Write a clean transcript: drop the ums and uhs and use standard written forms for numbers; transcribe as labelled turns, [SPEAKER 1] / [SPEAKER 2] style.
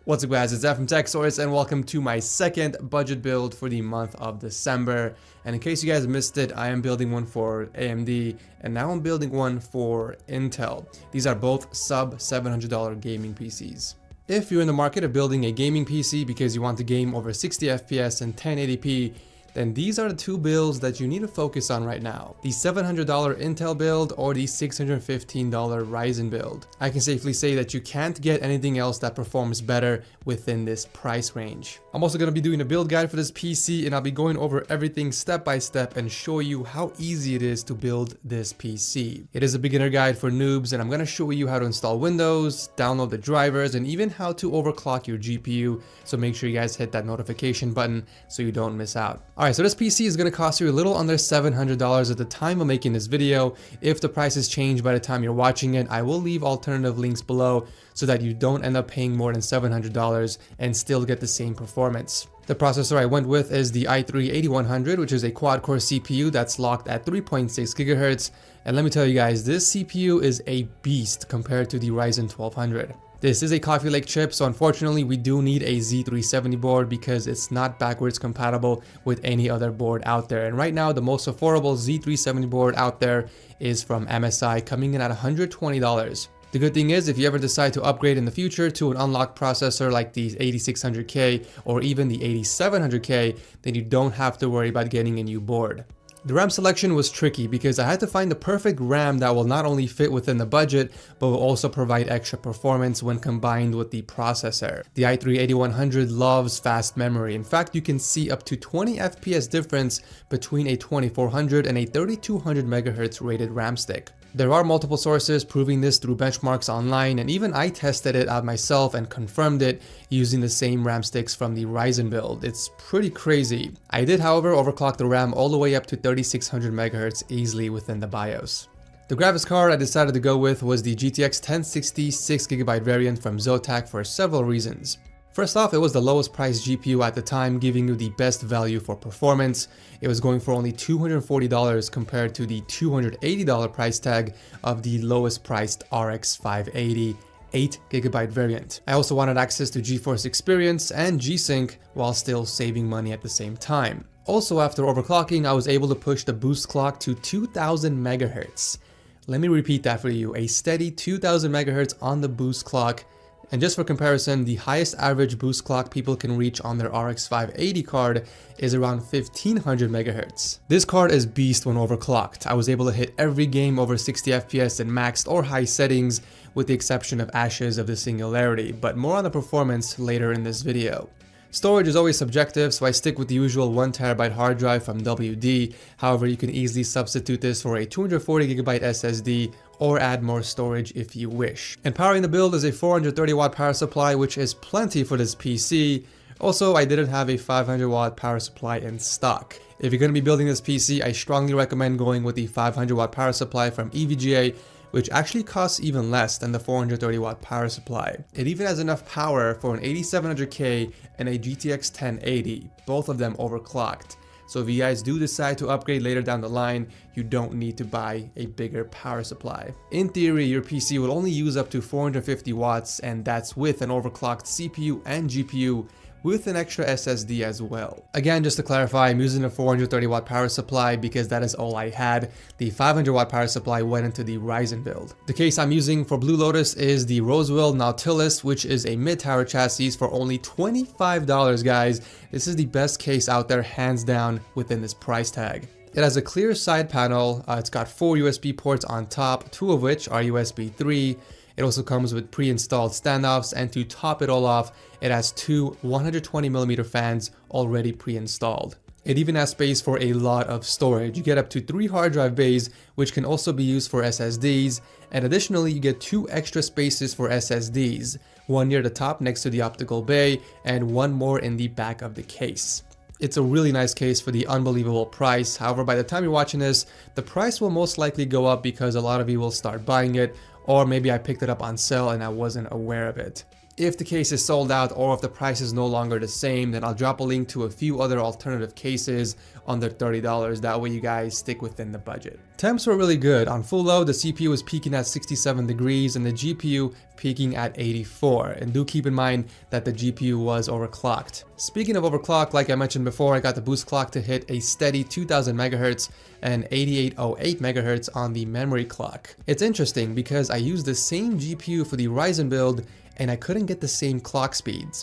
[SPEAKER 1] What's up guys, it's Zach from TechSource and welcome to my second budget build for the month of December. And in case you guys missed it, I am building one for AMD and now I'm building one for Intel. These are both sub $700 gaming PCs. If you're in the market of building a gaming PC because you want to game over 60 FPS and 1080p, then these are the two builds that you need to focus on right now. The $700 Intel build or the $615 Ryzen build. I can safely say that you can't get anything else that performs better within this price range. I'm also going to be doing a build guide for this PC and I'll be going over everything step by step and show you how easy it is to build this PC. It is a beginner guide for noobs and I'm going to show you how to install Windows, download the drivers, and even how to overclock your GPU. So make sure you guys hit that notification button so you don't miss out. Alright, so this PC is going to cost you a little under $700 at the time of making this video. If the prices change by the time you're watching it, I will leave alternative links below so that you don't end up paying more than $700 and still get the same performance. The processor I went with is the i3-8100, which is a quad-core CPU that's locked at 3.6 GHz. And let me tell you guys, this CPU is a beast compared to the Ryzen 1200. This is a Coffee Lake chip, so unfortunately we do need a Z370 board because it's not backwards compatible with any other board out there. And right now the most affordable Z370 board out there is from MSI, coming in at $120. The good thing is, if you ever decide to upgrade in the future to an unlocked processor like the 8600K or even the 8700K, then you don't have to worry about getting a new board. The RAM selection was tricky because I had to find the perfect RAM that will not only fit within the budget, but will also provide extra performance when combined with the processor. The i3-8100 loves fast memory. In fact, you can see up to 20 FPS difference between a 2400 and a 3200 MHz rated RAM stick. There are multiple sources proving this through benchmarks online, and even I tested it out myself and confirmed it using the same RAM sticks from the Ryzen build. It's pretty crazy. I did, however, overclock the RAM all the way up to 3600 MHz easily within the BIOS. The graphics card I decided to go with was the GTX 1060 6GB variant from Zotac for several reasons. First off, it was the lowest priced GPU at the time, giving you the best value for performance. It was going for only $240 compared to the $280 price tag of the lowest priced RX 580 8GB variant. I also wanted access to GeForce Experience and G-Sync while still saving money at the same time. Also, after overclocking, I was able to push the boost clock to 2000 MHz. Let me repeat that for you, a steady 2000 MHz on the boost clock. And just for comparison, the highest average boost clock people can reach on their RX 580 card is around 1500 MHz. This card is beast when overclocked. I was able to hit every game over 60 FPS in maxed or high settings with the exception of Ashes of the Singularity, but more on the performance later in this video. Storage is always subjective, so I stick with the usual 1TB hard drive from WD. However, you can easily substitute this for a 240GB SSD or add more storage if you wish. And powering the build is a 430 watt power supply, which is plenty for this PC. Also, I didn't have a 500 watt power supply in stock. If you're going to be building this PC, I strongly recommend going with the 500 watt power supply from EVGA, which actually costs even less than the 430 watt power supply. It even has enough power for an 8700K and a GTX 1080, both of them overclocked. So if you guys do decide to upgrade later down the line, you don't need to buy a bigger power supply. In theory, your PC will only use up to 450 watts, and that's with an overclocked CPU and GPU with an extra SSD as well. Again, just to clarify, I'm using a 430 watt power supply because that is all I had. The 500 watt power supply went into the Ryzen build. The case I'm using for Blue Lotus is the Rosewell Nautilus, which is a mid-tower chassis for only $25, guys. This is the best case out there, hands down, within this price tag. It has a clear side panel. It's got 4 USB ports on top, 2 of which are USB 3. It also comes with pre-installed standoffs, and to top it all off, it has 2 120mm fans already pre-installed. It even has space for a lot of storage. You get up to 3 hard drive bays, which can also be used for SSDs, and additionally you get 2 extra spaces for SSDs, one near the top next to the optical bay, and one more in the back of the case. It's a really nice case for the unbelievable price. However, by the time you're watching this, the price will most likely go up because a lot of you will start buying it, or maybe I picked it up on sale and I wasn't aware of it. If the case is sold out or if the price is no longer the same, then I'll drop a link to a few other alternative cases under $30. That way you guys stick within the budget. Temps were really good. On full load, the CPU was peaking at 67 degrees and the GPU peaking at 84. And do keep in mind that the GPU was overclocked. Speaking of overclock, like I mentioned before, I got the boost clock to hit a steady 2000 megahertz and 8808 megahertz on the memory clock. It's interesting because I used the same GPU for the Ryzen build and I couldn't get the same clock speeds.